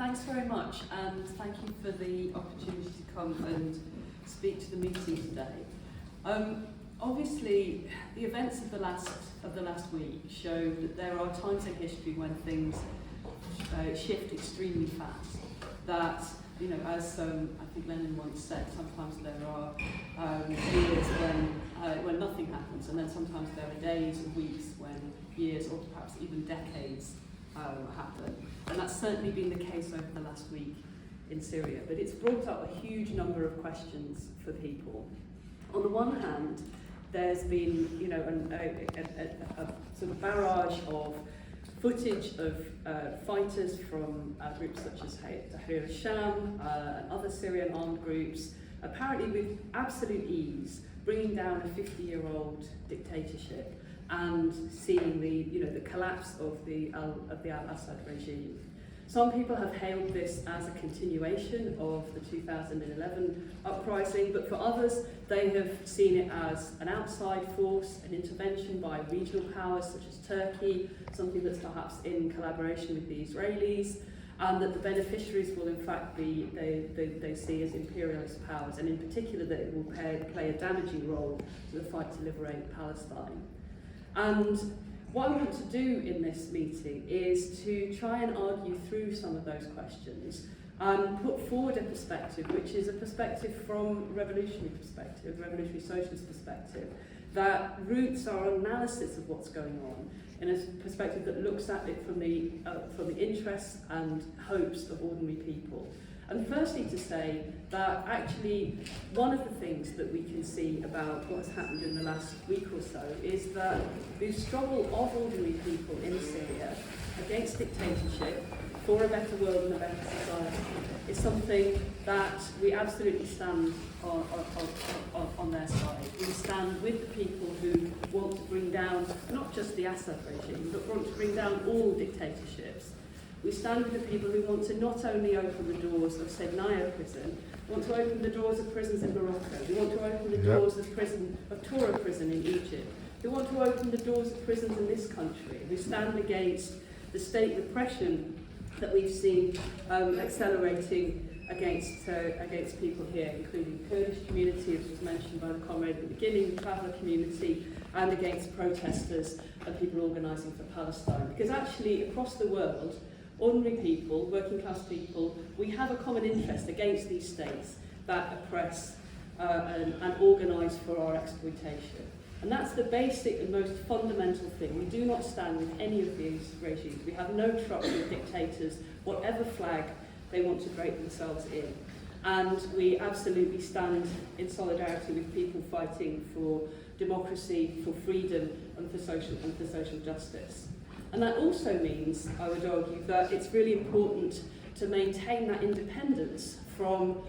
Thanks very much, and thank you for the opportunity to come and speak to the meeting today. Obviously, the events of the last week show that there are times in history when things shift extremely fast. That, you know, as I think Lenin once said, sometimes there are years when nothing happens, and then sometimes there are days and weeks when years, or perhaps even decades, happen. And that's certainly been the case over the last week in Syria. But it's brought up a huge number of questions for people. On the one hand, there's been, you know, a sort of barrage of footage of fighters from groups such as Tahrir al-Sham and other Syrian armed groups, apparently with absolute ease, bringing down a 50-year-old dictatorship and seeing the collapse of the al-Assad regime. Some people have hailed this as a continuation of the 2011 uprising, but for others, they have seen it as an outside force, an intervention by regional powers such as Turkey, something that's perhaps in collaboration with the Israelis, and that the beneficiaries will in fact be, they see as imperialist powers, and in particular that it will play a damaging role to the fight to liberate Palestine. And what I want to do in this meeting is to try and argue through some of those questions and put forward a perspective which is a perspective from revolutionary socialist perspective, that roots our analysis of what's going on in a perspective that looks at it from the interests and hopes of ordinary people. And firstly to say that actually one of the things that we can see about what has happened in the last week or so is that the struggle of ordinary people in Syria against dictatorship for a better world and a better society is something that we absolutely stand on their side. We stand with the people who want to bring down not just the Assad regime, but want to bring down all dictatorships. We stand with the people who want to not only open the doors of Sednaya prison, want to open the doors of prisons in Morocco, we want to open the doors of Tora prison in Egypt, we want to open the doors of prisons in this country. We stand against the state repression that we've seen accelerating against people here, including the Kurdish community, as was mentioned by the comrade at the beginning, the traveller community, and against protesters and people organising for Palestine. Because actually, across the world, ordinary people, working class people, we have a common interest against these states that oppress and organise for our exploitation. And that's the basic and most fundamental thing. We do not stand with any of these regimes. We have no trust with dictators, whatever flag they want to drape themselves in. And we absolutely stand in solidarity with people fighting for democracy, for freedom, and for social justice. And that also means, I would argue, that it's really important to maintain that independence from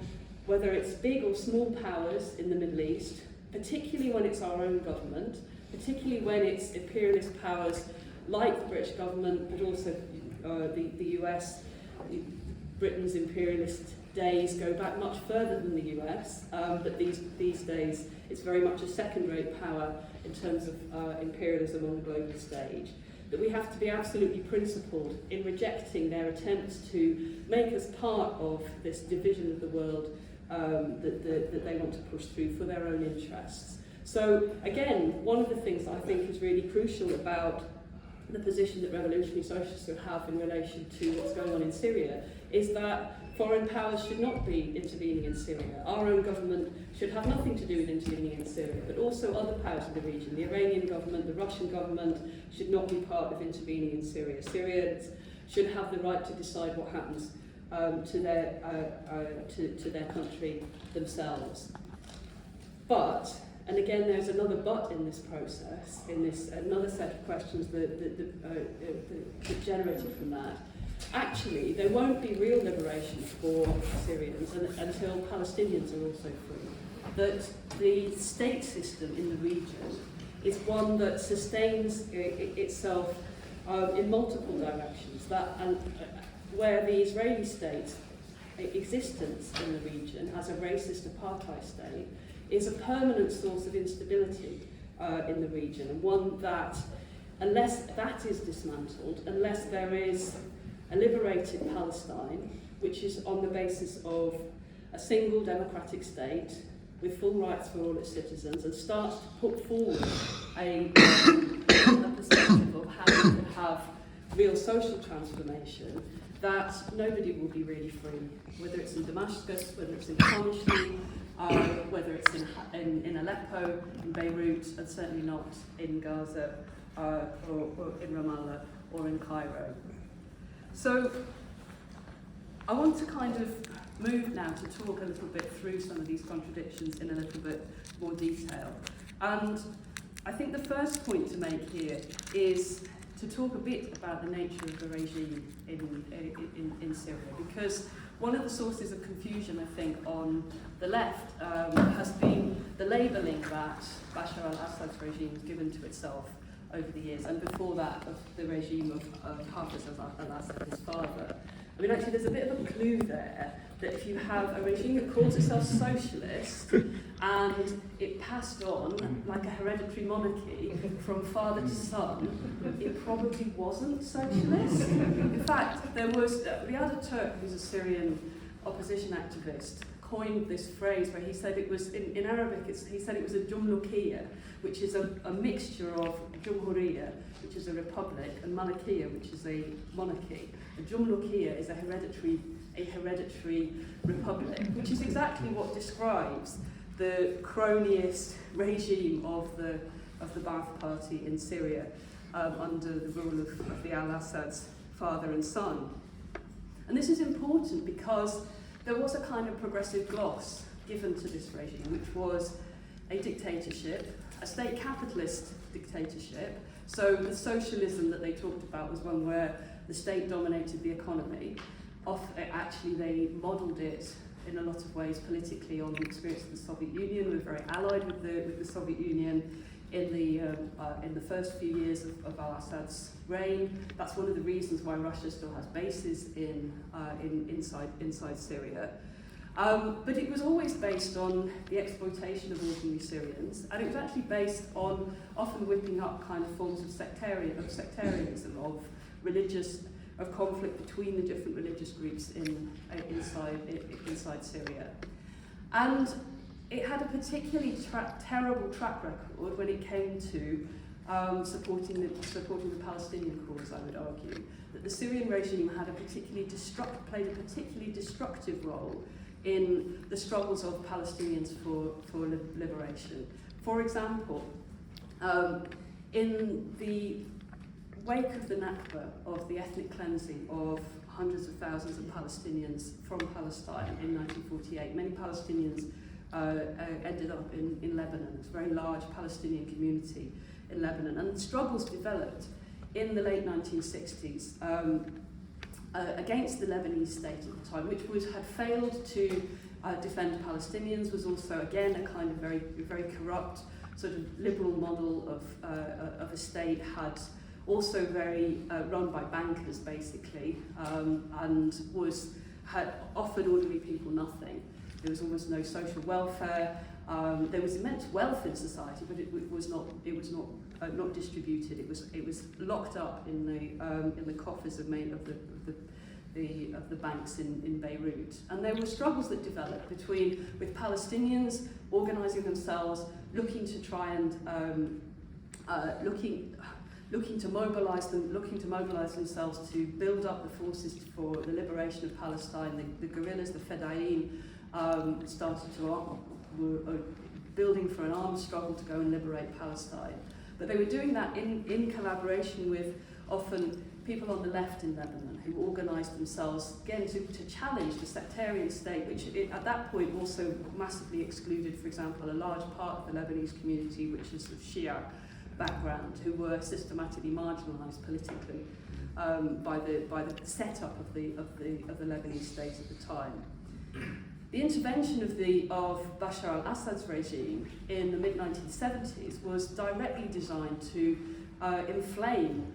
whether it's big or small powers in the Middle East, particularly when it's our own government, particularly when it's imperialist powers like the British government, but also the US. Britain's imperialist days go back much further than the US, but these days it's very much a second-rate power in terms of imperialism on the global stage. That we have to be absolutely principled in rejecting their attempts to make us part of this division of the world that they want to push through for their own interests. So again, one of the things that I think is really crucial about the position that revolutionary socialists have in relation to what's going on in Syria is that foreign powers should not be intervening in Syria. Our own government should have nothing to do with intervening in Syria, but also other powers in the region. The Iranian government, the Russian government should not be part of intervening in Syria. Syrians should have the right to decide what happens to their country themselves. But, and again there's another but in this process, in this another set of questions that generated from that. Actually, there won't be real liberation for Syrians until Palestinians are also free. That the state system in the region is one that sustains itself in multiple directions. Where the Israeli state's existence in the region as a racist apartheid state is a permanent source of instability in the region, and one that, unless that is dismantled, unless there is a liberated Palestine, which is on the basis of a single democratic state with full rights for all its citizens, and starts to put forward a perspective of how you can have real social transformation, that nobody will be really free, whether it's in Damascus, whether it's in Qamishli, whether it's in Aleppo, in Beirut, and certainly not in Gaza, or in Ramallah, or in Cairo. So I want to kind of move now to talk a little bit through some of these contradictions in a little bit more detail. And I think the first point to make here is to talk a bit about the nature of the regime in Syria, because one of the sources of confusion, I think, on the left has been the labelling that Bashar al-Assad's regime has given to itself over the years, and before that of the regime of Hafiz al-Assad, his father. I mean, actually, there's a bit of a clue there that if you have a regime that calls itself socialist and it passed on like a hereditary monarchy from father to son, it probably wasn't socialist. In fact, there was the Ataturk, who's a Syrian opposition activist, coined this phrase where he said it was, in Arabic, he said it was a jumlukiya, which is a mixture of jumhuriya, which is a republic, and monarchiya, which is a monarchy. A jumlukiya is a hereditary republic, which is exactly what describes the cronyist regime of the Ba'ath Party in Syria under the rule of the al-Assad's father and son. And this is important because there was a kind of progressive gloss given to this regime, which was a dictatorship, a state capitalist dictatorship. So the socialism that they talked about was one where the state dominated the economy. Actually, they modelled it in a lot of ways politically on the experience of the Soviet Union. We were very allied with the Soviet Union in the first few years of al-Assad's reign. That's one of the reasons why Russia still has bases inside Syria. But it was always based on the exploitation of ordinary Syrians, and it was actually based on often whipping up kind of forms of sectarianism, of conflict between the different religious groups inside Syria. And it had a particularly terrible track record when it came to supporting the Palestinian cause, I would argue. That the Syrian regime had played a particularly destructive role in the struggles of Palestinians for liberation. For example, in the wake of the Nakba, of the ethnic cleansing of hundreds of thousands of Palestinians from Palestine in 1948, many Palestinians ended up in Lebanon. It's a very large Palestinian community in Lebanon, and struggles developed in the late 1960s against the Lebanese state at the time, which had failed to defend Palestinians, was also again a kind of very, very corrupt sort of liberal model of a state, had also very run by bankers basically, and had offered ordinary people nothing. There was almost no social welfare. There was immense wealth in society, but it was not distributed. It was locked up in the coffers of the banks in Beirut. And there were struggles that developed with Palestinians organising themselves, looking to try and looking to mobilise themselves to build up the forces for the liberation of Palestine. The guerrillas, the Fedayeen, were building for an armed struggle to go and liberate Palestine. But they were doing that in collaboration with often people on the left in Lebanon who organised themselves, again, to challenge the sectarian state, which at that point also massively excluded, for example, a large part of the Lebanese community, which is of Shia background, who were systematically marginalised politically by the setup of the Lebanese state at the time. The intervention of Bashar al-Assad's regime in the mid-1970s was directly designed to inflame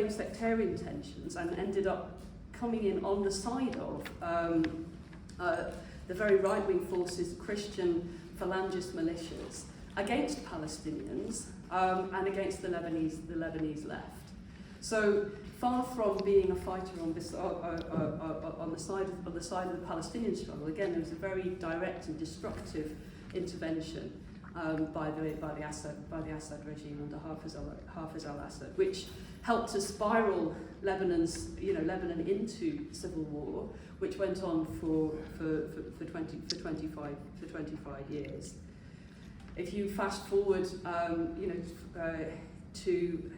sectarian tensions, and ended up coming in on the side of the very right-wing forces, Christian phalangist militias, against Palestinians and against the Lebanese left. So far from being a fighter on the side of the Palestinian struggle, again, there was a very direct and destructive intervention by the Assad regime under Hafiz al-Assad, which helped to spiral Lebanon into civil war, which went on for 25 years. If you fast forward, to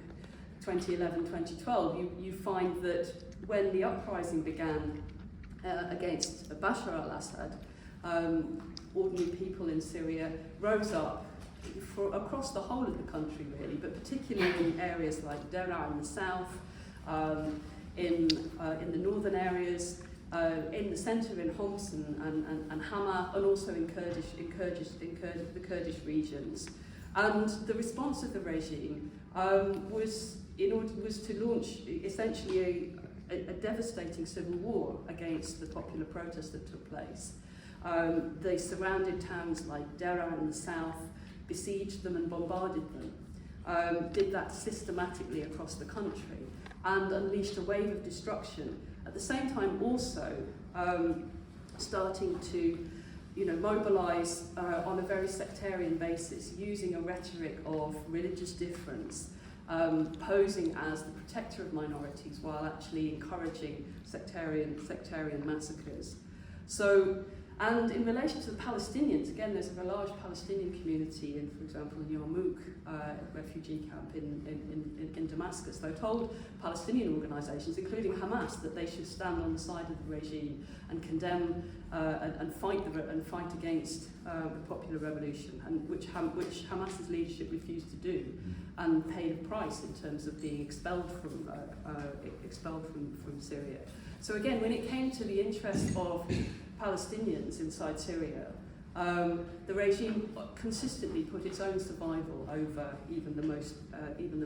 2011-2012, you find that when the uprising began against Bashar al-Assad, ordinary people in Syria rose up across the whole of the country, really, but particularly in areas like Deraa in the south, in the northern areas, in the centre in Homs and Hama, and also in the Kurdish regions. And the response of the regime was to launch essentially a devastating civil war against the popular protest that took place. They surrounded towns like Deraa in the south, besieged them and bombarded them, did that systematically across the country, and unleashed a wave of destruction. At the same time also starting to mobilise on a very sectarian basis, using a rhetoric of religious difference, posing as the protector of minorities while actually encouraging sectarian massacres. So, and in relation to the Palestinians, again, there's a large Palestinian community in, for example, in Yarmouk refugee camp in Damascus. They told Palestinian organisations, including Hamas, that they should stand on the side of the regime and condemn and fight against the popular revolution, and which Hamas's leadership refused to do, and paid a price in terms of being expelled from Syria. So again, when it came to the interest of Palestinians inside Syria, the regime consistently put its own survival over even the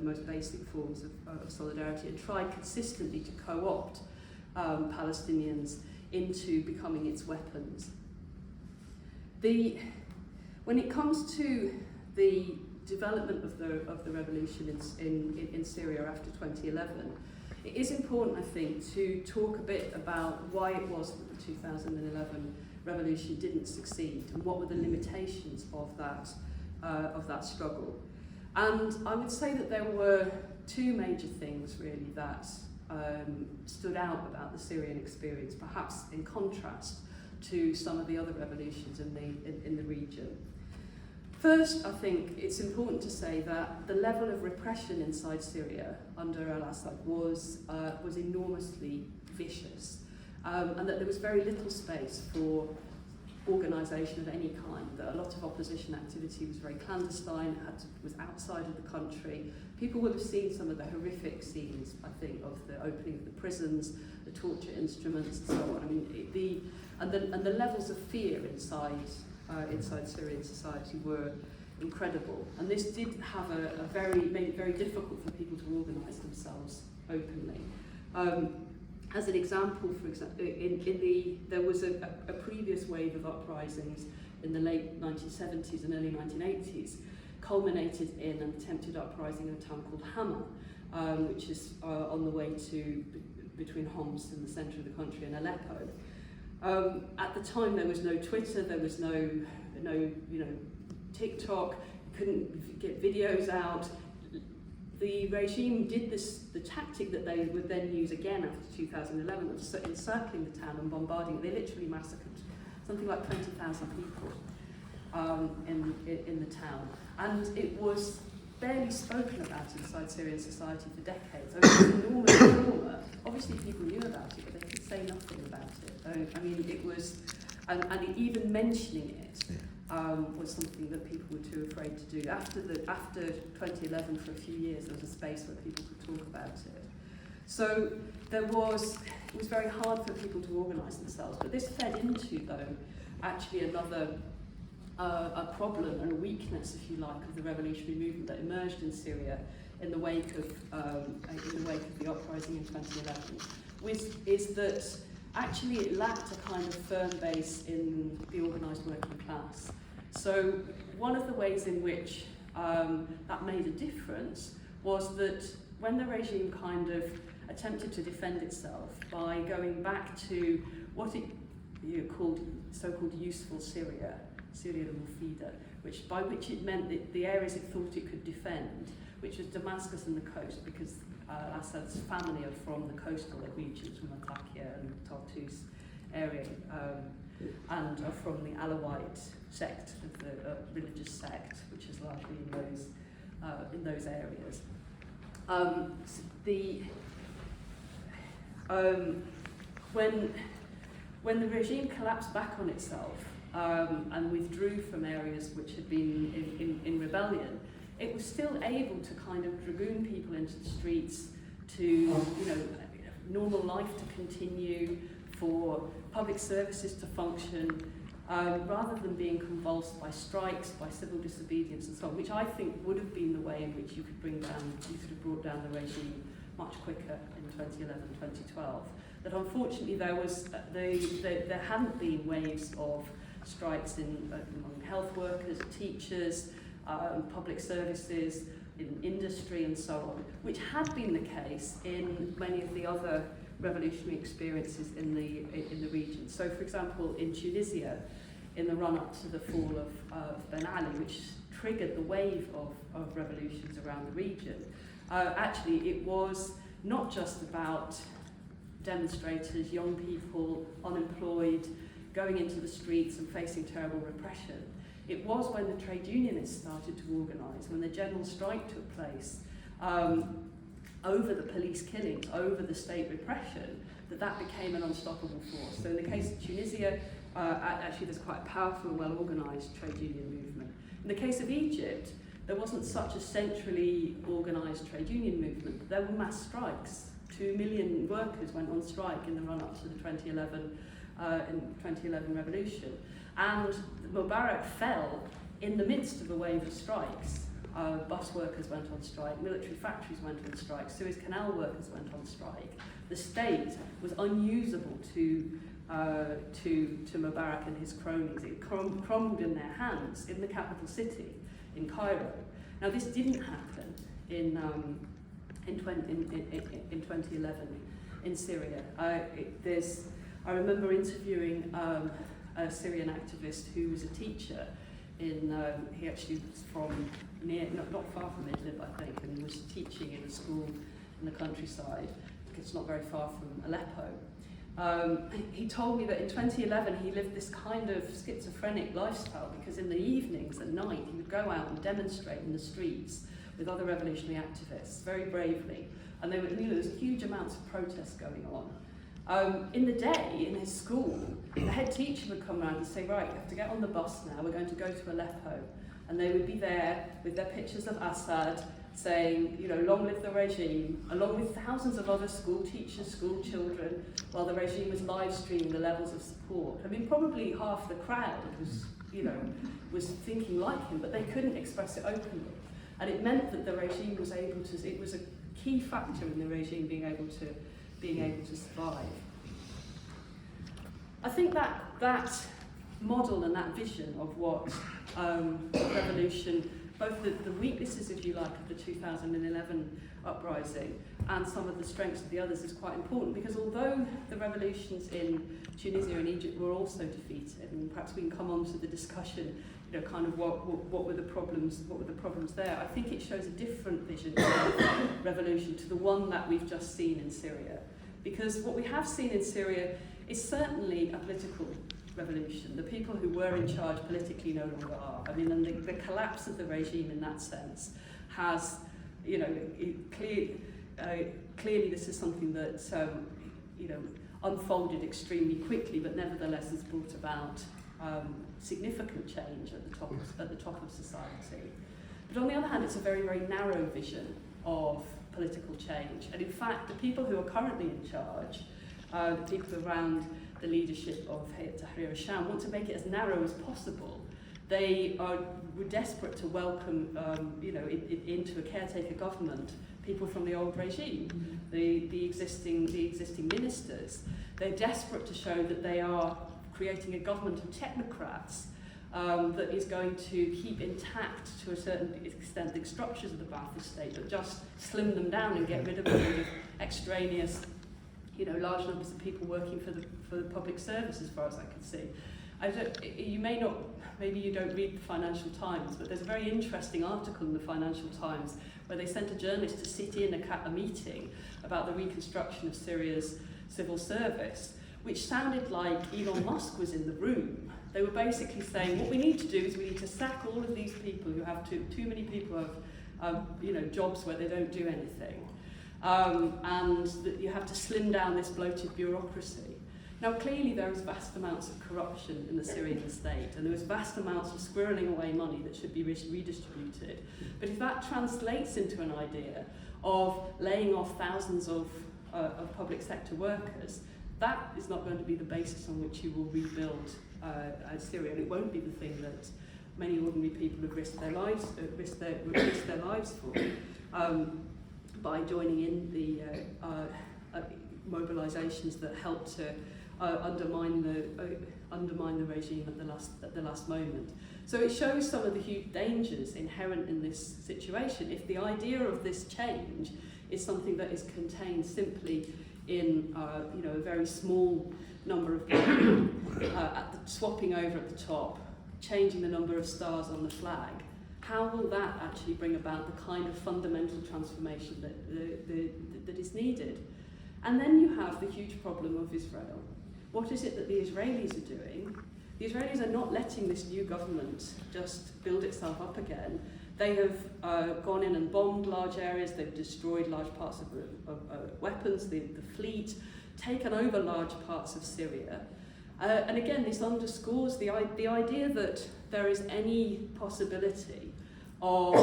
most basic forms of solidarity, and tried consistently to co-opt Palestinians into becoming its weapons. When it comes to the development of the revolution in Syria after 2011, it is important, I think, to talk a bit about why it was that the 2011 revolution didn't succeed, and what were the limitations of that struggle. And I would say that there were two major things really that stood out about the Syrian experience, perhaps in contrast to some of the other revolutions in the region. First, I think it's important to say that the level of repression inside Syria under al-Assad was enormously vicious, and that there was very little space for organisation of any kind, that a lot of opposition activity was very clandestine, was outside of the country. People will have seen some of the horrific scenes, I think, of the opening of the prisons, the torture instruments, and so on. I mean, the levels of fear inside Syrian society were incredible, and this did have made it very difficult for people to organise themselves openly. As an example, there was a previous wave of uprisings in the late 1970s and early 1980s, culminated in an attempted uprising in a town called Hama, which is on the way between Homs in the centre of the country and Aleppo. At the time, there was no Twitter, there was no TikTok, you couldn't get videos out. The regime did the tactic that they would then use again after 2011 of encircling the town and bombarding it. They literally massacred something like 20,000 people in the town. And it was barely spoken about inside Syrian society for decades. It was enormous trauma. Obviously people knew about it, but they could say nothing about it. I mean, it was, and even mentioning it was something that people were too afraid to do. After 2011, for a few years, there was a space where people could talk about it. So it was very hard for people to organise themselves. But this fed into, though, actually another a problem and a weakness, if you like, of the revolutionary movement that emerged in Syria in the wake of the uprising in 2011, is that actually it lacked a kind of firm base in the organised working class. So one of the ways in which that made a difference was that when the regime kind of attempted to defend itself by going back to what it called so-called useful Syria, Syria al-Mufida, by which it meant that the areas it thought it could defend, which was Damascus and the coast, because al-Assad's family are from the coastal regions, from Antakya and Tartus area, and are from the Alawite sect, of the religious sect, which is largely in those areas. When the regime collapsed back on itself and withdrew from areas which had been in rebellion, it was still able to kind of dragoon people into the streets, to normal life to continue, for public services to function, rather than being convulsed by strikes, by civil disobedience and so on, which I think would have been the way in which you could have brought down the regime much quicker in 2011, 2012. That unfortunately there hadn't been waves of strikes among health workers, teachers, public services, in industry and so on, which had been the case in many of the other revolutionary experiences in the region. So, for example, in Tunisia, in the run-up to the fall of Ben Ali, which triggered the wave of revolutions around the region, actually it was not just about demonstrators, young people, unemployed, going into the streets and facing terrible repression. It was when the trade unionists started to organise, when the general strike took place, over the police killings, over the state repression, that became an unstoppable force. So in the case of Tunisia, actually there's quite a powerful and well-organised trade union movement. In the case of Egypt, there wasn't such a centrally organised trade union movement, but there were mass strikes. 2 million workers went on strike in the run-up to the 2011 revolution. And Mubarak fell in the midst of a wave of strikes. Bus workers went on strike, military factories went on strike, Suez Canal workers went on strike. The state was unusable to Mubarak and his cronies. It crumbled in their hands in the capital city, in Cairo. Now this didn't happen in 2011 in Syria. I remember interviewing a Syrian activist who was a teacher he actually was from not far from Idlib, I think, and was teaching in a school in the countryside. It's not very far from Aleppo. He told me that in 2011 he lived this kind of schizophrenic lifestyle, because in the evenings at night he would go out and demonstrate in the streets with other revolutionary activists very bravely, and there was huge amounts of protests going on. In the day, in his school, the head teacher would come around and say, right, you have to get on the bus now, we're going to go to Aleppo. And they would be there with their pictures of Assad, saying, long live the regime, along with thousands of other school teachers, school children, while the regime was live streaming the levels of support. I mean, probably half the crowd was thinking like him, but they couldn't express it openly. And it meant that the regime was able to, it was a key factor in the regime being able to survive. I think that model and that vision of what revolution, both the weaknesses, if you like, of the 2011 uprising and some of the strengths of the others is quite important, because although the revolutions in Tunisia and Egypt were also defeated, and perhaps we can come on to the discussion, kind of what were the problems there, I think it shows a different vision of revolution to the one that we've just seen in Syria. Because what we have seen in Syria is certainly a political revolution. The people who were in charge politically no longer are. I mean, and the collapse of the regime in that sense has, clearly this is something that, unfolded extremely quickly, but nevertheless has brought about significant change at the top of society. But on the other hand, it's a very, very narrow vision of political change. And in fact, the people who are currently in charge, the people around the leadership of Hayat Tahrir al-Sham, want to make it as narrow as possible. They were desperate to welcome, into a caretaker government, people from the old regime, the existing ministers. They're desperate to show that they are creating a government of technocrats, that is going to keep intact to a certain extent the structures of the Ba'athist state, but just slim them down and get rid of a lot of extraneous, large numbers of people working for the public service, as far as I can see. Maybe you don't read the Financial Times, but there's a very interesting article in the Financial Times where they sent a journalist to sit in a meeting about the reconstruction of Syria's civil service, which sounded like Elon Musk was in the room. They were basically saying, what we need to do is we need to sack all of these people who have too many people have jobs where they don't do anything, and that you have to slim down this bloated bureaucracy. Now, clearly there is vast amounts of corruption in the Syrian state, and there is vast amounts of squirreling away money that should be redistributed. But if that translates into an idea of laying off thousands of public sector workers, that is not going to be the basis on which you will rebuild Syria, and it won't be the thing that many ordinary people have risked their lives for by joining in the mobilisations that help to undermine the regime at the last moment. So it shows some of the huge dangers inherent in this situation. If the idea of this change is something that is contained simply in a very small number of people swapping over at the top, changing the number of stars on the flag, how will that actually bring about the kind of fundamental transformation that is needed? And then you have the huge problem of Israel. What is it that the Israelis are doing? The Israelis are not letting this new government just build itself up again. They have gone in and bombed large areas, they've destroyed large parts of weapons, the fleet, taken over large parts of Syria. And again, this underscores the idea that there is any possibility of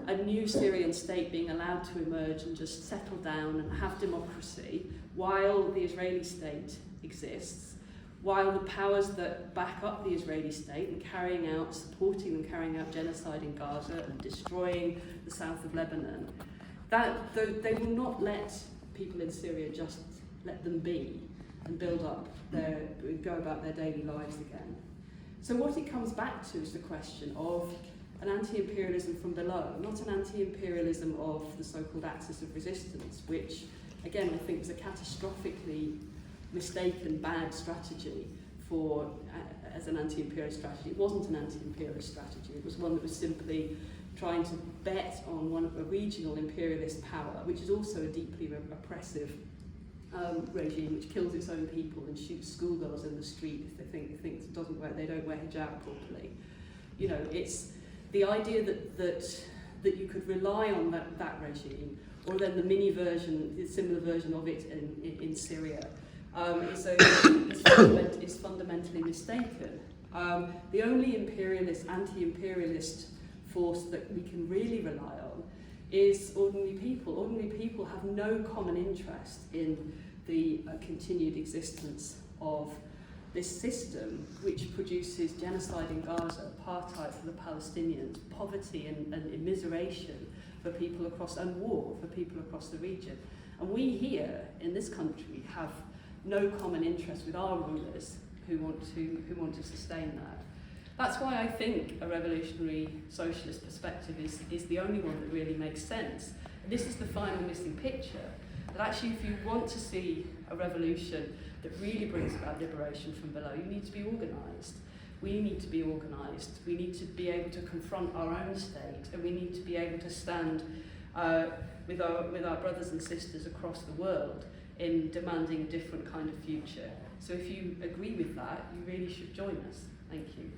a new Syrian state being allowed to emerge and just settle down and have democracy while the Israeli state exists, while the powers that back up the Israeli state and supporting them carrying out genocide in Gaza and destroying the south of Lebanon, they will not let people in Syria just let them be and go about their daily lives again. So what it comes back to is the question of an anti-imperialism from below, not an anti-imperialism of the so-called axis of resistance, which, again, I think was a catastrophically mistaken, bad strategy as an anti-imperialist strategy. It wasn't an anti-imperialist strategy. It was one that was simply trying to bet on a regional imperialist power, which is also a deeply oppressive regime, which kills its own people and shoots schoolgirls in the street if they think it doesn't wear, they don't wear hijab properly. It's the idea that you could rely on that regime, or then the similar version of it in Syria, is fundamentally mistaken. The only anti-imperialist force that we can really rely on is ordinary people. Ordinary people have no common interest in the continued existence of this system, which produces genocide in Gaza, apartheid for the Palestinians, poverty and immiseration for people and war for people across the region. And we here in this country have no common interest with our rulers who want to sustain that. That's why I think a revolutionary socialist perspective is the only one that really makes sense. And this is the final missing picture, that actually if you want to see a revolution that really brings about liberation from below, you need to be organised. We need to be organised. We need to be able to confront our own state, and we need to be able to stand with our brothers and sisters across the world in demanding a different kind of future. So if you agree with that, you really should join us. Thank you.